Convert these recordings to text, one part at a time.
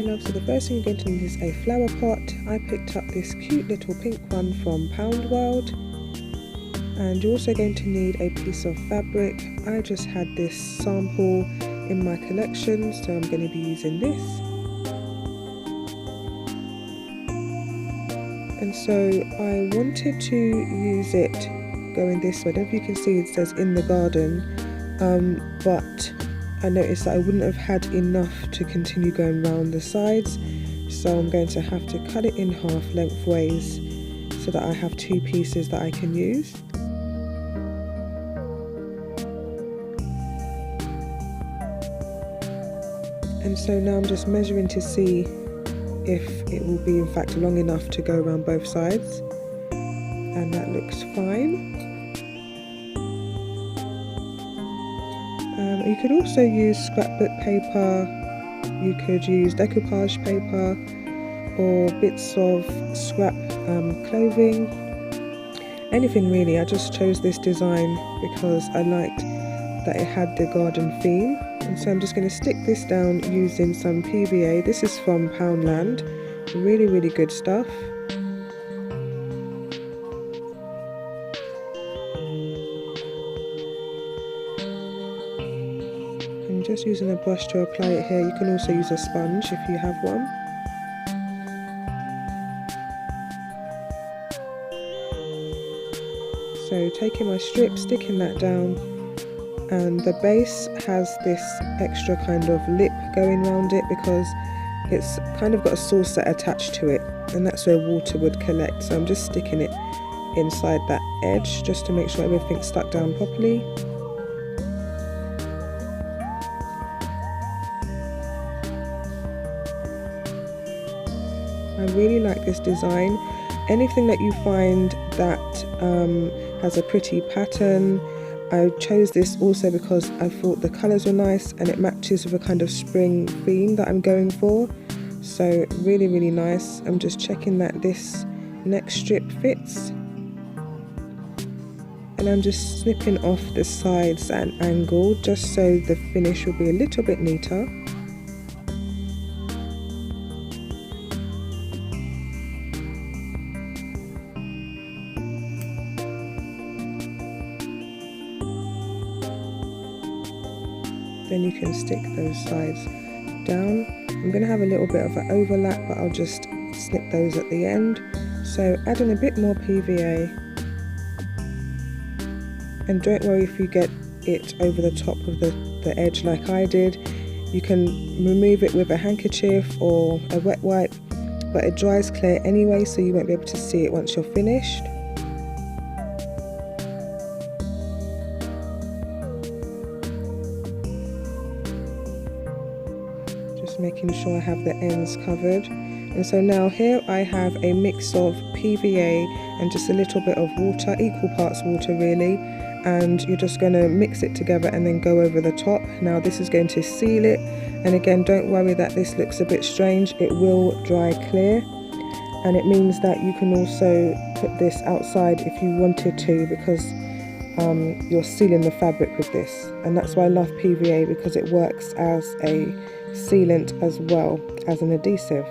Okay love, so the first thing you're going to need is a flower pot. I picked up this cute little pink one from Pound World. And you're also going to need a piece of fabric. I just had this sample in my collection, so I'm going to be using this. And so I wanted to use it going this way. I don't know if you can see it says in the garden, but I noticed that I wouldn't have had enough to continue going round the sides, so I'm going to have to cut it in half lengthways so that I have two pieces that I can use. And so now I'm just measuring to see if it will be in fact long enough to go around both sides, and that looks fine. You could also use scrapbook paper, you could use decoupage paper, or bits of scrap clothing, anything really. I just chose this design because I liked that it had the garden theme. And so I'm just going to stick this down using some PVA. This is from Poundland, really good stuff. I'm just using a brush to apply it here. You can also use a sponge if you have one. So taking my strip, sticking that down, and the base has this extra kind of lip going around it because it's kind of got a saucer attached to it, and that's where water would collect. So I'm just sticking it inside that edge just to make sure everything's stuck down properly. I really like this design. Anything that you find that has a pretty pattern, I chose this also because I thought the colours were nice and it matches with a kind of spring theme that I'm going for. So really nice. I'm just checking that this next strip fits. And I'm just snipping off the sides at an angle just so the finish will be a little bit neater. Then you can stick those sides down. I'm going to have a little bit of an overlap, but I'll just snip those at the end. So adding a bit more PVA, and don't worry if you get it over the top of the edge like I did. You can remove it with a handkerchief or a wet wipe, but it dries clear anyway, so you won't be able to see it once you're finished. Making sure I have the ends covered. And so now here I have a mix of PVA and just a little bit of water, equal parts water really, and you're just going to mix it together and then go over the top. Now this is going to seal it, and again don't worry that this looks a bit strange, it will dry clear, and it means that you can also put this outside if you wanted to, because you're sealing the fabric with this. And that's why I love PVA, because it works as a sealant as well as an adhesive.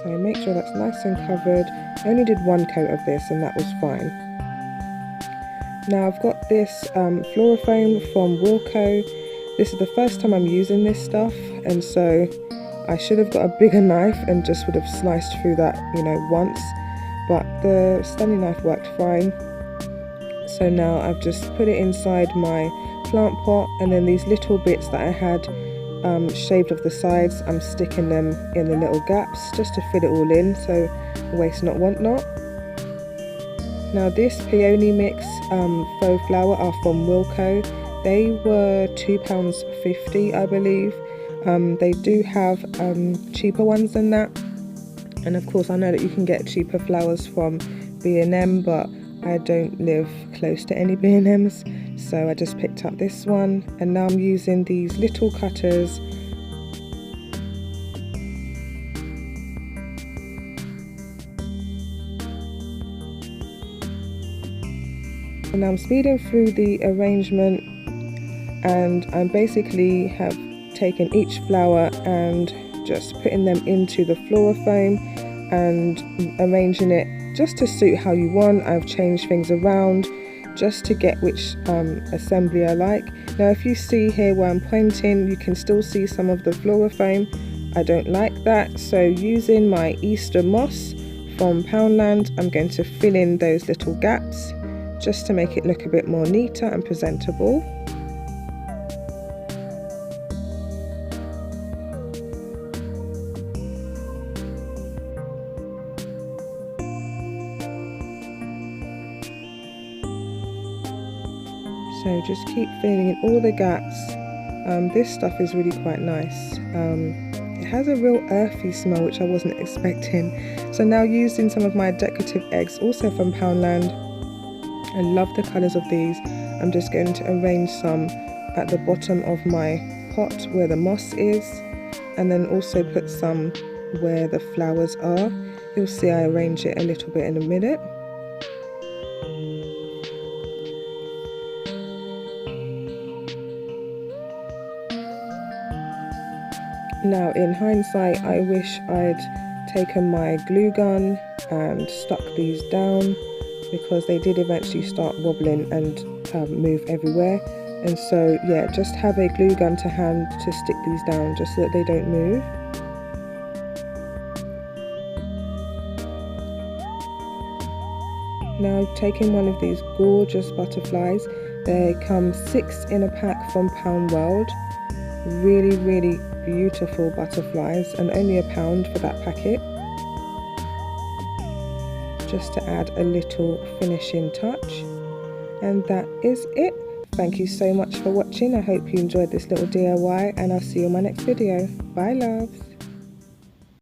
So make sure that's nice and covered. I only did one coat of this and that was fine. Now I've got this Floral foam from Wilko. This is the first time I'm using this stuff, and so I should have got a bigger knife and just would have sliced through that, you know, once, but the Stanley knife worked fine. So now I've just put it inside my plant pot, and then these little bits that I had shaved off the sides, I'm sticking them in the little gaps just to fit it all in, so waste not want not. Now this peony mix faux flower are from Wilko. They were £2.50 I believe. They do have cheaper ones than that, and of course I know that you can get cheaper flowers from B&M, but I don't live close to any B&Ms, so I just picked up this one, and now I'm using these little cutters and I'm speeding through the arrangement and I basically have taken each flower and just putting them into the floral foam and arranging it just to suit how you want. I've changed things around just to get which assembly I like. Now if you see here where I'm pointing, you can still see some of the floral foam. I don't like that, so using my Easter moss from Poundland, I'm going to fill in those little gaps just to make it look a bit more neater and presentable. So just keep filling in all the gaps. This stuff is really quite nice. It has a real earthy smell, which I wasn't expecting. So now using some of my decorative eggs, also from Poundland. I love the colours of these. I'm just going to arrange some at the bottom of my pot where the moss is, and then also put some where the flowers are. You'll see I arrange it a little bit in a minute. Now in hindsight, I wish I'd taken my glue gun and stuck these down, because they did eventually start wobbling and move everywhere. And so yeah, just have a glue gun to hand to stick these down just so that they don't move. Now taking one of these gorgeous butterflies, they come 6 in a pack from Pound World. Really beautiful butterflies, and only £1 for that packet, just to add a little finishing touch. And that is it. Thank you so much for watching. I hope you enjoyed this little DIY, and I'll see you in my next video. Bye loves.